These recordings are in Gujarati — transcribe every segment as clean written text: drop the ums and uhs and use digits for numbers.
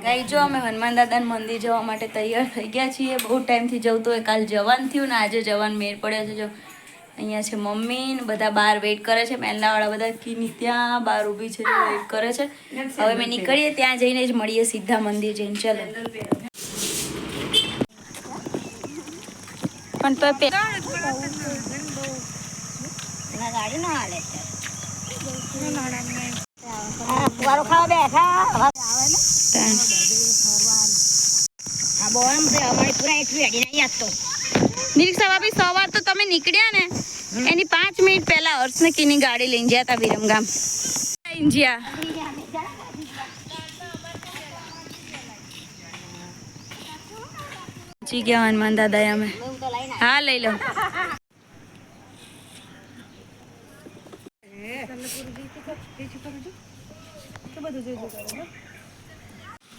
ગાઈ જો અમે હનુમાન દાદાના મંદિર જવા માટે તૈયાર થઈ ગયા છીએ. બહુ ટાઈમથી જવું તો કાલ જવાનું થયું ને આજે જવાનું મેળ પડ્યો છે. જો અહીંયા છે મમ્મી ને બધા બહાર વેઇટ કરે છે. મહેલાવાળા બધા કીની ત્યાં બહાર ઊભી છે, વેઇટ કરે છે. હવે અમે નીકળીએ, ત્યાં જઈને જ મળીએ સીધા મંદિર જઈને. ચાલો પણ તો ગાડી ના હાલે વારો ખાવા બેઠા નિરીક્ષા ભાભી સવાર તો તમે નીકળ્યા ને એની 5 મિનિટ પહેલા હર્ષ ને કીની ગાડી લઈને ગયા હતા વિરમગામ. પહોંચી ગયા હનુમાન દાદા અમે. હા લઈ લો.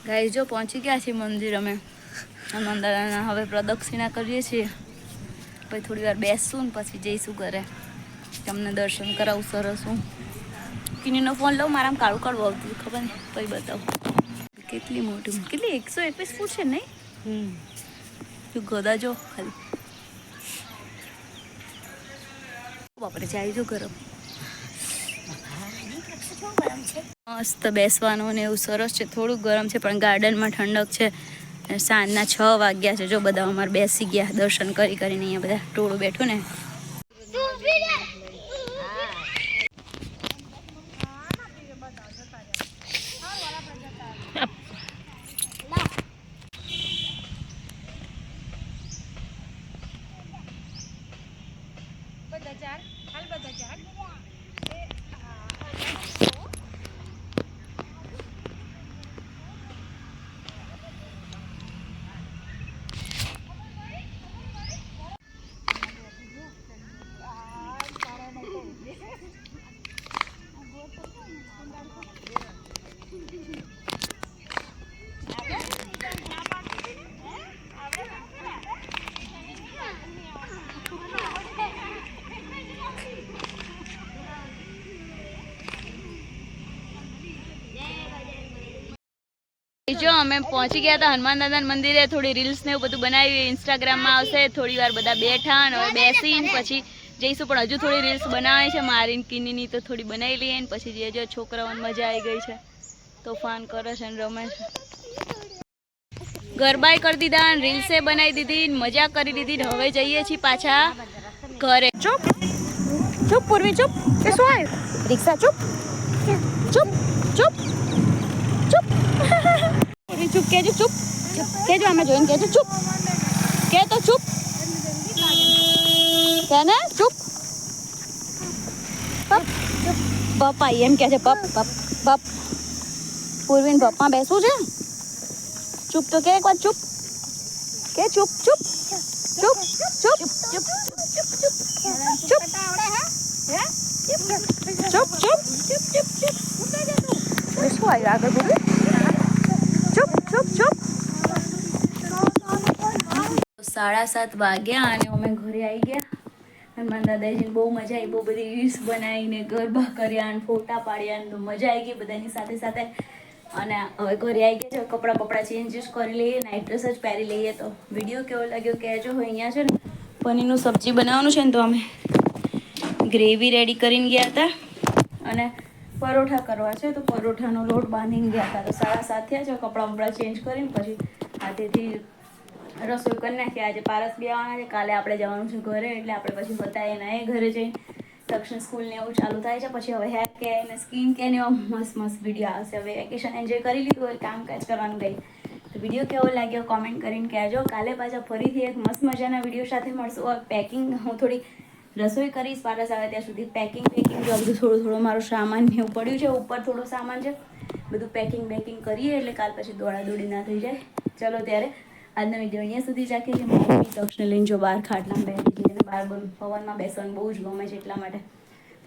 ગાઈસ જો પહોંચી ગયા છીએ મંદિર અમે હનુમાન દાદાના. હવે પ્રદક્ષિણા કરીએ છીએ, પછી થોડી વાર બેસશું ને પછી જઈશું ઘરે. તમને દર્શન કરાવું સરસ. હું કિનીનો ફોન લઉં, મારામાં કાળું કાળું આવતું ખબર નહીં, પછી બતાવું. કેટલી મોટી, કેટલી 121 ફૂટ છે નહીં? તું ગદા જો ખાલી. બાપરે જાય જો ગરમ મસ્ત બેસવાનું ને એવું સરસ છે. થોડુંક ગરમ છે પણ ગાર્ડનમાં ઠંડક છે. સાંજના 6 વાગ્યા છે. જો બધા અમારે બેસી ગયા દર્શન કરી કરીને. અહીંયા બધા ટોળું બેઠું ને. જો અમે પહોંચી ગયા હતા હનુમાન દાદાના મંદિરે. થોડી રીલ્સ ને એવું બધું બનાવી ઇન્સ્ટાગ્રામમાં આવશે. થોડી વાર બધા બેઠા અને હવે બેસીને પછી જઈશું. પણ હજુ થોડી રીલ્સ બનાવી છે મારીને કીનીની, તો થોડી બનાવી લઈએ ને પછી જે જો છોકરાઓને મજા આવી ગઈ છે, તોફાન કરે છે ને રમે છે. ગરબાય કરી દીધા ને રીલ્સે બનાવી દીધી, મજા કરી દીધી. હવે જઈએ છીએ પાછા ઘરે. ચૂપ ચૂપ પૂર્વી ચૂપ. કે શું આવ્યું? રિક્ષા ચૂપ ચૂપ ચૂપ ચૂપ. ચૂપ કેજો, ચૂપ કેજો. અમે જોઈને કેજો ચૂપ. કે તો ચૂપ કે ને ચૂપ. પપ્પા એમ કે છે પપ પપ પપ. પૂર્વીન પપ્પા બેસવું છે. ચૂપ તો કે એક વાર ચૂપ. કે ચૂપ ચૂપ ચૂપ ચૂપ ચૂપ ચૂપ ચૂપ ચૂપ. શું આવ્યું આગળ બોલું? ચૂપ ચૂપ ચૂપ. 7:30 વાગ્યા અને અમે ઘરે આવી ગયા. હનુમાન દાદાજીને બહુ મજા આવી. બહુ બધી રીલ્સ બનાવીને ગરબા કર્યા અને ફોટા પાડ્યા ને મજા આવી ગઈ બધાની સાથે સાથે. અને હવે ઘરે આવી ગયા છે. કપડાં ચેન્જીસ કરી લઈએ, નાઇટ ડ્રેસ જ પહેરી લઈએ. તો વિડીયો કેવો લાગ્યો કહેજો. અહીંયા છે ને પનીરનું સબ્જી બનાવવાનું છે ને, તો અમે ગ્રેવી રેડી કરીને ગયા હતા અને પરોઠા કરવા છે. તો પરોઠાનો લોટ બાંધીને ગયા હતા. તો 7:30 થયા છે. કપડાં ચેન્જ કરીને પછી હાથેથી રસોઈ કરી નાખી. આજે પારસ બી આવવાના છે. કાલે આપણે જવાનું છે ઘરે, એટલે આપણે પછી બતાવીએ ને ઘરે જઈને દક્ષિણ સ્કૂલને એવું ચાલુ થાય છે. પછી હવે હેર કેર ને સ્કિન કેર ને એવા મસ્ત મસ્ત વિડીયો આવશે. હવે વેકેશન એન્જોય કરી લીધું, હવે કામકાજ કરવાનું ગઈ. તો વિડીયો કેવો લાગ્યો કોમેન્ટ કરીને કહેજો. કાલે પાછા ફરીથી એક મસ્ત મજાના વિડીયો સાથે મળશું. હવે પેકિંગ હું થોડી રસોઈ કરીશ, પારસ આવે ત્યાં સુધી પેકિંગ જો બધું થોડું મારું સામાન એવું પડ્યું છે. ઉપર થોડો સામાન છે, બધું પેકિંગ કરીએ એટલે કાલ પછી દોડાદોડી ના થઈ જાય. ચલો ત્યારે આજનો વિડીયો અહીંયા સુધી જ રાખીએ છીએ. મારી દક્ષને લઈને જો બહાર ખાટલામાં બેઠી અને બહાર પવનમાં બેસવાનું બહુ જ ગમે છે એટલા માટે.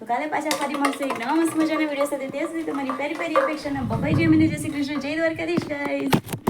તો કાલે પાછા ફરી મળશે એક નવા મસ્ત મજાના વિડીયો સાથે. ત્યાં સુધી તમારી પેરી પેરી અપેક્ષાના બબાઈ જય મને જય શ્રી કૃષ્ણ, જય દ્વારકાધીશ ગાઈઝ.